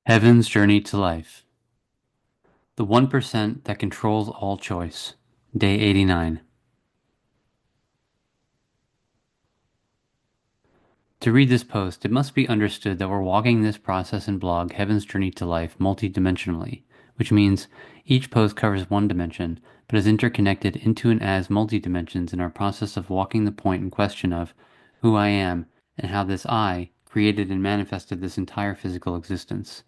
Heaven's Journey to Life. The 1% that controls all choice. Day 89. To read this post, it must be understood that we're walking this process and blog, Heaven's Journey to Life, multidimensionally, which means each post covers one dimension, but is interconnected into and as multi-dimensions in our process of walking the point in question of who I am and how this I created and manifested this entire physical existence.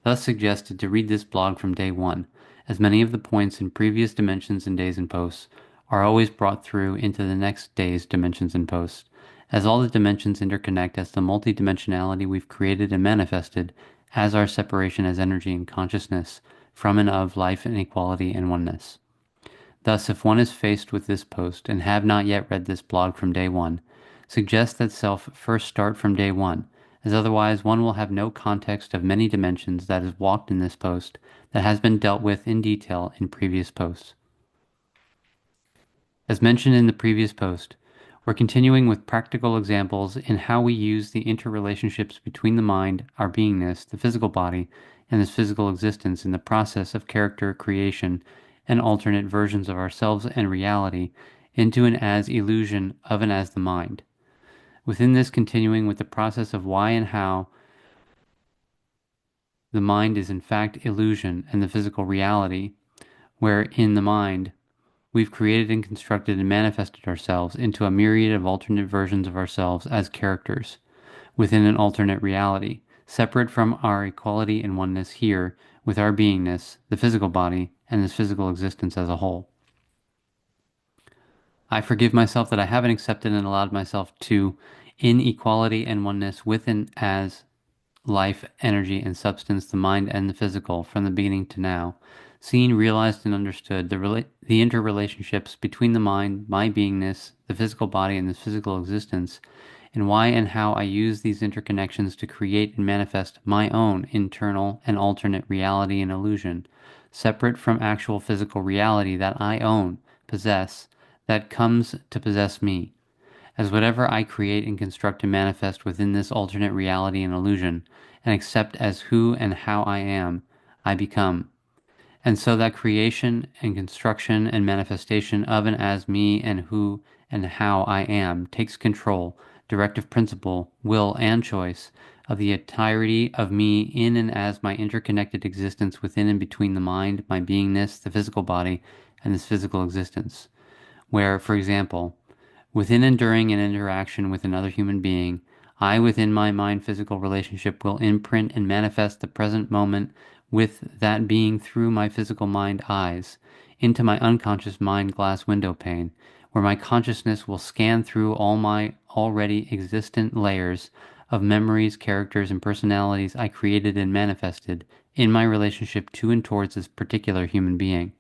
Thus suggested to read this blog from day one, as many of the points in previous dimensions and days and posts are always brought through into the next day's dimensions and posts, as all the dimensions interconnect as the multidimensionality we've created and manifested as our separation as energy and consciousness from and of life and equality and oneness. Thus, if one is faced with this post and have not yet read this blog from day one, suggest that self first start from day one, as otherwise one will have no context of many dimensions that is walked in this post that has been dealt with in detail in previous posts. As mentioned in the previous post, we're continuing with practical examples in how we use the interrelationships between the mind, our beingness, the physical body, and this physical existence in the process of character creation and alternate versions of ourselves and reality into an as illusion of and as the mind. Within this, continuing with the process of why and how the mind is in fact illusion and the physical reality, where in the mind we've created and constructed and manifested ourselves into a myriad of alternate versions of ourselves as characters within an alternate reality, separate from our equality and oneness here with our beingness, the physical body, and this physical existence as a whole. I forgive myself that I haven't accepted and allowed myself to, in equality and oneness with and as life, energy, and substance, the mind and the physical, from the beginning to now, seen, realized, and understood the interrelationships between the mind, my beingness, the physical body, and this physical existence, and why and how I use these interconnections to create and manifest my own internal and alternate reality and illusion, separate from actual physical reality that I own, possess, that comes to possess me, as whatever I create and construct and manifest within this alternate reality and illusion, and accept as who and how I am, I become. And so that creation and construction and manifestation of and as me and who and how I am takes control, directive principle, will, and choice of the entirety of me in and as my interconnected existence within and between the mind, my beingness, the physical body, and this physical existence. Where, for example, within and during an interaction with another human being, I within my mind-physical relationship will imprint and manifest the present moment with that being through my physical mind eyes into my unconscious mind glass window pane, where my consciousness will scan through all my already existent layers of memories, characters, and personalities I created and manifested in my relationship to and towards this particular human being,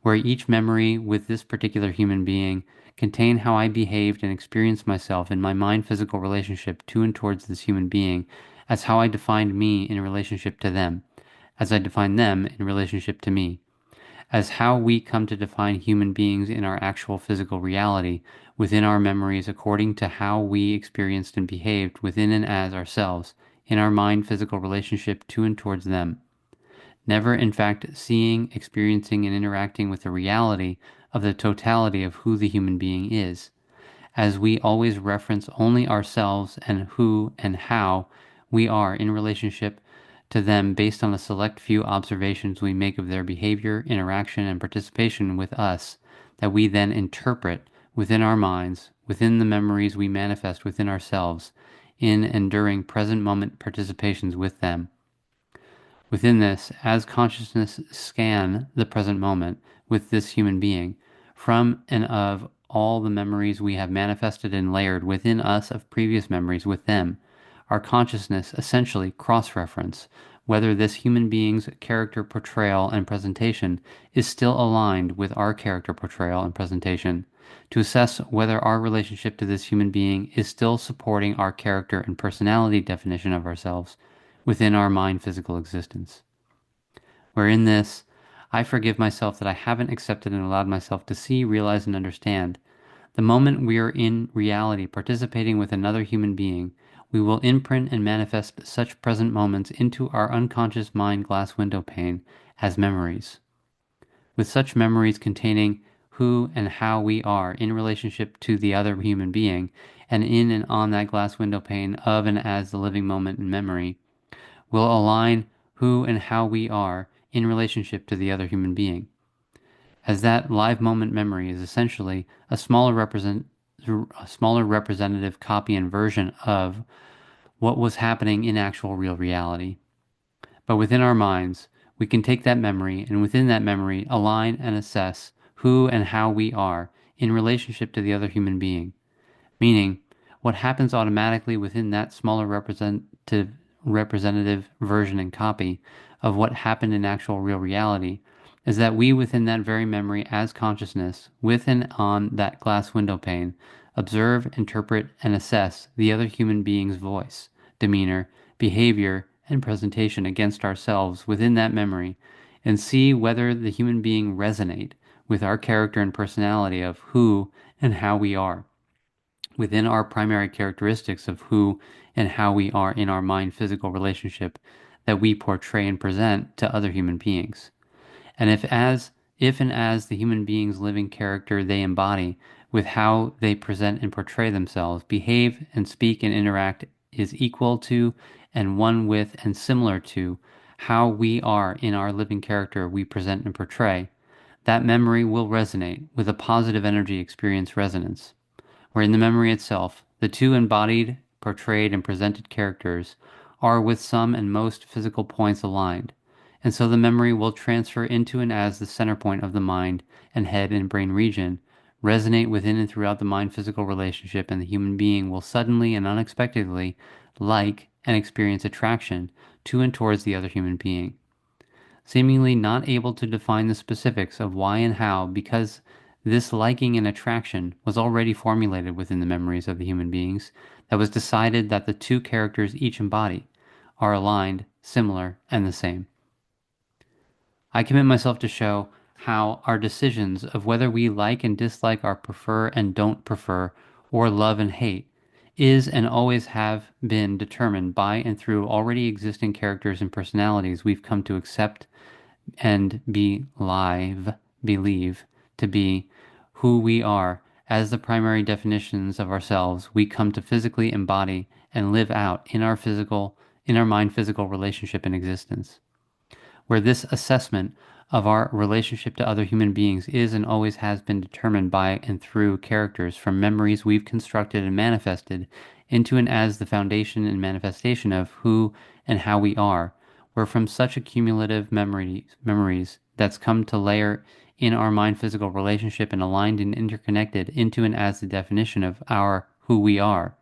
where each memory with this particular human being contain how I behaved and experienced myself in my mind-physical relationship to and towards this human being, as how I defined me in relationship to them, as I defined them in relationship to me, as how we come to define human beings in our actual physical reality within our memories according to how we experienced and behaved within and as ourselves in our mind-physical relationship to and towards them, never in fact seeing, experiencing, and interacting with the reality of the totality of who the human being is, as we always reference only ourselves and who and how we are in relationship to them based on the select few observations we make of their behavior, interaction, and participation with us, that we then interpret within our minds, within the memories we manifest within ourselves, in and during present moment participations with them. Within this, as consciousness scan the present moment with this human being, from and of all the memories we have manifested and layered within us of previous memories with them, our consciousness essentially cross-reference whether this human being's character portrayal and presentation is still aligned with our character portrayal and presentation, to assess whether our relationship to this human being is still supporting our character and personality definition of ourselves within our mind-physical existence. Where in this, I forgive myself that I haven't accepted and allowed myself to see, realize, and understand the moment we are in reality participating with another human being, we will imprint and manifest such present moments into our unconscious mind glass window pane as memories, with such memories containing who and how we are in relationship to the other human being, and in and on that glass window pane of and as the living moment in memory, will align who and how we are in relationship to the other human being, as that live moment memory is essentially a smaller representative copy and version of what was happening in actual real reality. But within our minds, we can take that memory and within that memory align and assess who and how we are in relationship to the other human being. Meaning, what happens automatically within that smaller representative version and copy of what happened in actual real reality is that we within that very memory as consciousness, with and on that glass window pane, observe, interpret, and assess the other human being's voice, demeanor, behavior, and presentation against ourselves within that memory, and see whether the human being resonate with our character and personality of who and how we are within our primary characteristics of who and how we are in our mind physical relationship that we portray and present to other human beings. And if and as the human being's living character they embody with how they present and portray themselves, behave and speak and interact is equal to and one with and similar to how we are in our living character we present and portray, that memory will resonate with a positive energy experience resonance where in the memory itself, the two embodied, portrayed, and presented characters are with some and most physical points aligned, and so the memory will transfer into and as the center point of the mind and head and brain region, resonate within and throughout the mind-physical relationship, and the human being will suddenly and unexpectedly like and experience attraction to and towards the other human being, seemingly not able to define the specifics of why and how, because this liking and attraction was already formulated within the memories of the human beings, that was decided that the two characters each embody are aligned, similar, and the same. I commit myself to show how our decisions of whether we like and dislike or prefer and don't prefer, or love and hate, is and always have been determined by and through already existing characters and personalities we've come to accept and believe to be who we are as the primary definitions of ourselves we come to physically embody and live out in our mind physical relationship and existence, where this assessment of our relationship to other human beings is and always has been determined by and through characters from memories we've constructed and manifested into and as the foundation and manifestation of who and how we are, where from such accumulative memories that's come to layer in our mind physical relationship and aligned and interconnected into and as the definition of our who we are,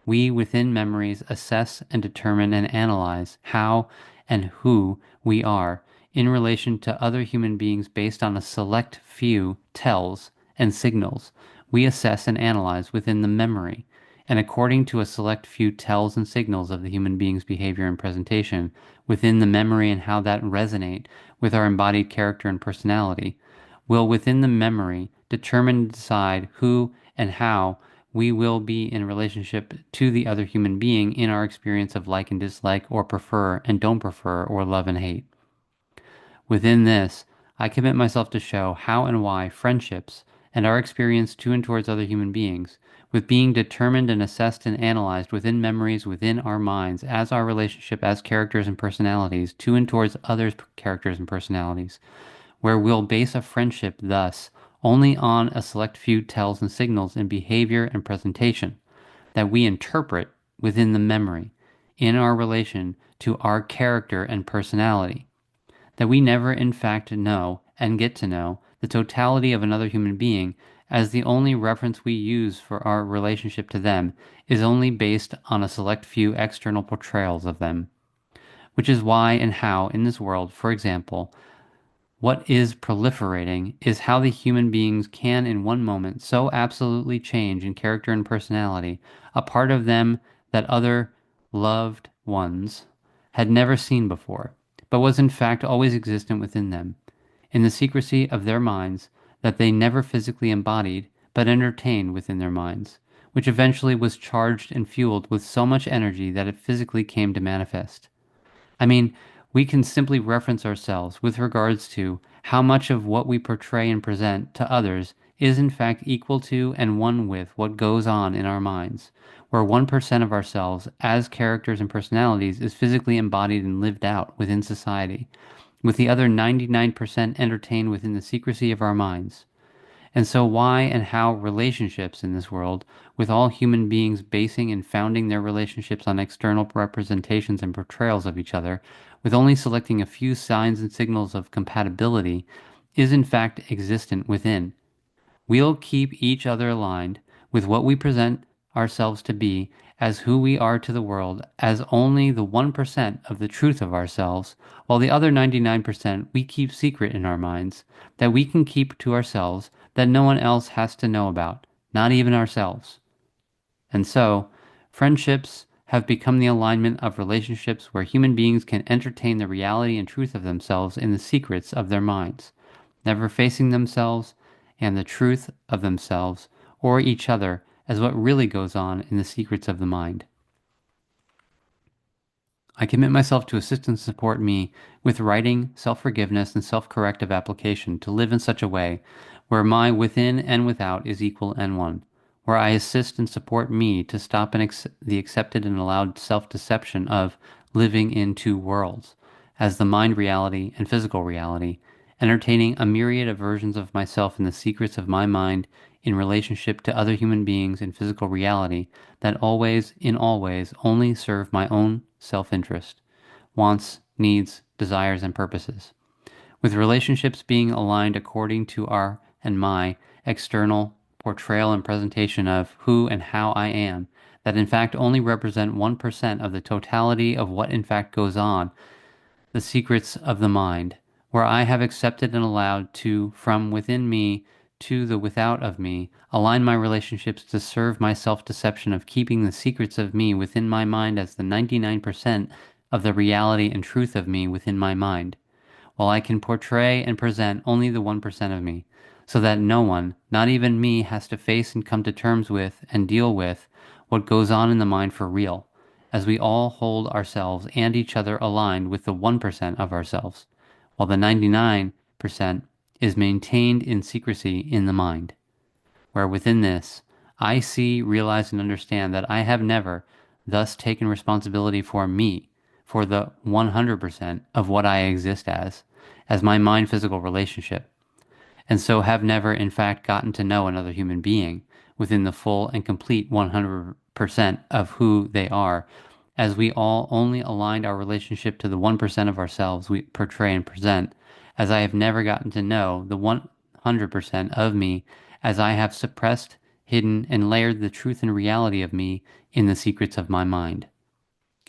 we within memories assess and determine and analyze how and who we are in relation to other human beings based on a select few tells and signals we assess and analyze within the memory, and according to a select few tells and signals of the human being's behavior and presentation within the memory and how that resonate with our embodied character and personality, will within the memory determine and decide who and how we will be in relationship to the other human being in our experience of like and dislike or prefer and don't prefer or love and hate. Within this, I commit myself to show how and why friendships and our experience to and towards other human beings, with being determined and assessed and analyzed within memories within our minds as our relationship as characters and personalities to and towards others' characters and personalities, where we'll base a friendship thus only on a select few tells and signals in behavior and presentation that we interpret within the memory in our relation to our character and personality, that we never in fact know and get to know the totality of another human being, as the only reference we use for our relationship to them is only based on a select few external portrayals of them. Which is why and how in this world, for example, what is proliferating is how the human beings can in one moment so absolutely change in character and personality, a part of them that other loved ones had never seen before, but was in fact always existent within them, in the secrecy of their minds that they never physically embodied, but entertained within their minds, which eventually was charged and fueled with so much energy that it physically came to manifest. I mean, we can simply reference ourselves with regards to how much of what we portray and present to others is in fact equal to and one with what goes on in our minds, where 1% of ourselves as characters and personalities is physically embodied and lived out within society, with the other 99% entertained within the secrecy of our minds. And so, why and how relationships in this world, with all human beings basing and founding their relationships on external representations and portrayals of each other, with only selecting a few signs and signals of compatibility, is in fact existent within. We'll keep each other aligned with what we present ourselves to be as who we are to the world as only the 1% of the truth of ourselves, while the other 99% we keep secret in our minds, that we can keep to ourselves, that no one else has to know about, not even ourselves. And so, friendships have become the alignment of relationships where human beings can entertain the reality and truth of themselves in the secrets of their minds, never facing themselves and the truth of themselves or each other as what really goes on in the secrets of the mind. I commit myself to assist and support me with writing, self-forgiveness, and self-corrective application to live in such a way where my within and without is equal and one, where I assist and support me to stop the accepted and allowed self-deception of living in two worlds, as the mind reality and physical reality, entertaining a myriad of versions of myself in the secrets of my mind in relationship to other human beings in physical reality that always, in all ways, only serve my own self-interest, wants, needs, desires, and purposes. With relationships being aligned according to our and my external portrayal and presentation of who and how I am, that in fact only represent 1% of the totality of what in fact goes on, the secrets of the mind, where I have accepted and allowed to, from within me to the without of me, align my relationships to serve my self-deception of keeping the secrets of me within my mind as the 99% of the reality and truth of me within my mind, while I can portray and present only the 1% of me, so that no one, not even me, has to face and come to terms with and deal with what goes on in the mind for real, as we all hold ourselves and each other aligned with the 1% of ourselves, while the 99% is maintained in secrecy in the mind, where within this I see, realize, and understand that I have never thus taken responsibility for me, for the 100% of what I exist as my mind-physical relationship, and so have never in fact gotten to know another human being within the full and complete 100% of who they are, as we all only aligned our relationship to the 1% of ourselves we portray and present, as I have never gotten to know the 100% of me, as I have suppressed, hidden, and layered the truth and reality of me in the secrets of my mind.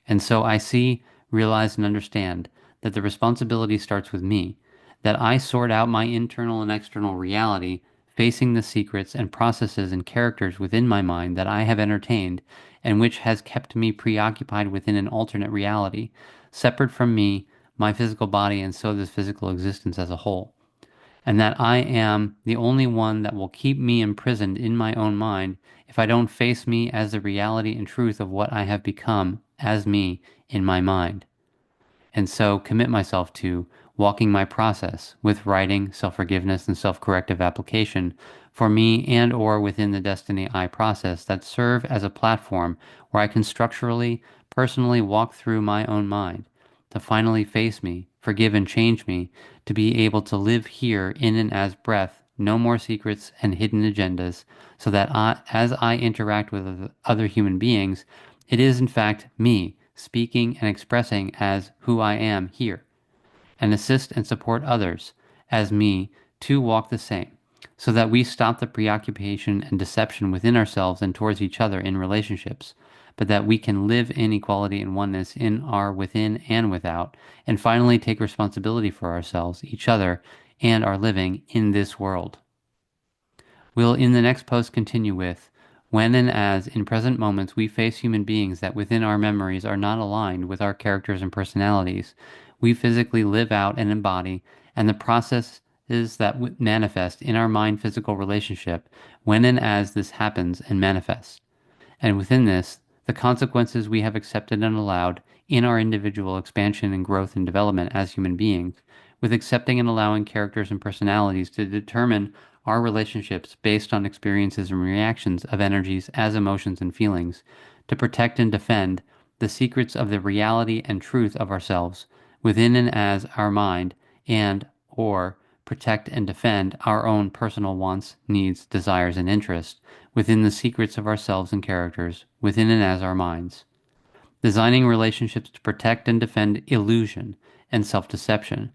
And so I see, realize, and understand that the responsibility starts with me, that I sort out my internal and external reality, facing the secrets and processes and characters within my mind that I have entertained, and which has kept me preoccupied within an alternate reality, separate from me, my physical body, and so this physical existence as a whole. And that I am the only one that will keep me imprisoned in my own mind if I don't face me as the reality and truth of what I have become as me in my mind. And so commit myself to walking my process with writing, self-forgiveness, and self-corrective application for me and or within the Destiny I process that serve as a platform where I can structurally, personally walk through my own mind to finally face me, forgive and change me, to be able to live here in and as breath, no more secrets and hidden agendas, so that as I interact with other human beings, it is in fact me speaking and expressing as who I am here, and assist and support others as me to walk the same, so that we stop the preoccupation and deception within ourselves and towards each other in relationships, but that we can live in equality and oneness in our within and without, and finally take responsibility for ourselves, each other, and our living in this world. We'll in the next post continue with when and as in present moments we face human beings that within our memories are not aligned with our characters and personalities, we physically live out and embody, and the processes that manifest in our mind-physical relationship when and as this happens and manifests. And within this, the consequences we have accepted and allowed in our individual expansion and growth and development as human beings, with accepting and allowing characters and personalities to determine our relationships based on experiences and reactions of energies as emotions and feelings, to protect and defend the secrets of the reality and truth of ourselves within and as our mind, and or protect and defend our own personal wants, needs, desires, and interests within the secrets of ourselves and characters within and as our minds. Designing relationships to protect and defend illusion and self-deception,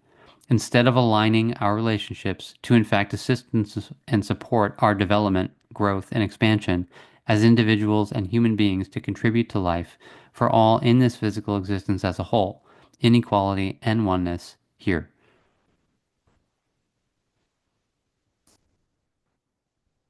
instead of aligning our relationships to in fact assist and support our development, growth, and expansion as individuals and human beings to contribute to life for all in this physical existence as a whole, in equality and oneness here